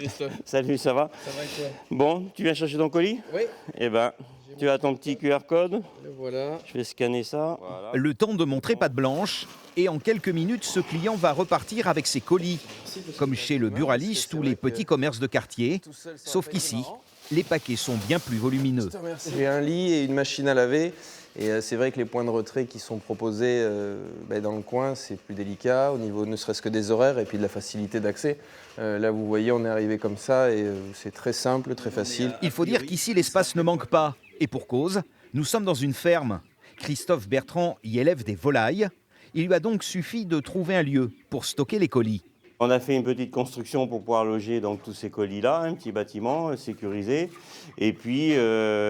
Christophe. Salut, ça va? Ça va et toi? Bon, tu viens chercher ton colis? Oui. Eh ben, tu as ton petit QR code. Le voilà. Je vais scanner ça. Voilà. Le temps de montrer patte blanche et en quelques minutes, ce client va repartir avec ses colis. Comme chez le buraliste ou les petits commerces de quartier. Sauf qu'ici, les paquets sont bien plus volumineux. J'ai un lit et une machine à laver. Et c'est vrai que les points de retrait qui sont proposés dans le coin, c'est plus délicat au niveau ne serait-ce que des horaires et puis de la facilité d'accès. Là, vous voyez, on est arrivé comme ça et c'est très simple, très facile. Il faut dire qu'ici, l'espace ne manque pas. Et pour cause, nous sommes dans une ferme. Christophe Bertrand y élève des volailles. Il lui a donc suffi de trouver un lieu pour stocker les colis. On a fait une petite construction pour pouvoir loger donc, tous ces colis-là, un petit bâtiment sécurisé. Et puis,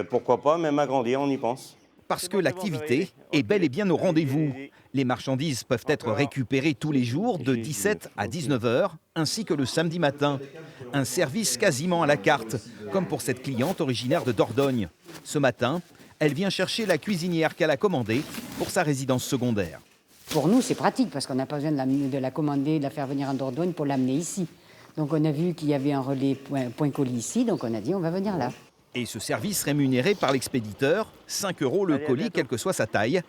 pourquoi pas, même agrandir, on y pense. Parce que l'activité est bel et bien au rendez-vous. Les marchandises peuvent être récupérées tous les jours de 17 à 19 h, ainsi que le samedi matin. Un service quasiment à la carte, comme pour cette cliente originaire de Dordogne. Ce matin, elle vient chercher la cuisinière qu'elle a commandée pour sa résidence secondaire. Pour nous, c'est pratique parce qu'on n'a pas besoin de la commander, de la faire venir en Dordogne pour l'amener ici. Donc on a vu qu'il y avait un relais point colis ici, donc on a dit on va venir là. Et ce service rémunéré par l'expéditeur, 5 € le colis, quelle que soit sa taille,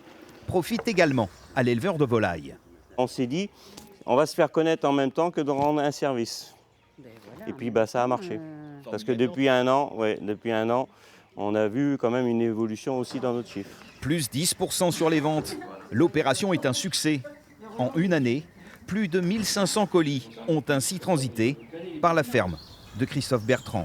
profite également à l'éleveur de volailles. On s'est dit, on va se faire connaître en même temps que de rendre un service. Voilà. Et puis ça a marché. Parce que depuis un an, on a vu quand même une évolution aussi dans notre chiffre. Plus 10% sur les ventes. L'opération est un succès. En une année, plus de 1500 colis ont ainsi transité par la ferme de Christophe Bertrand.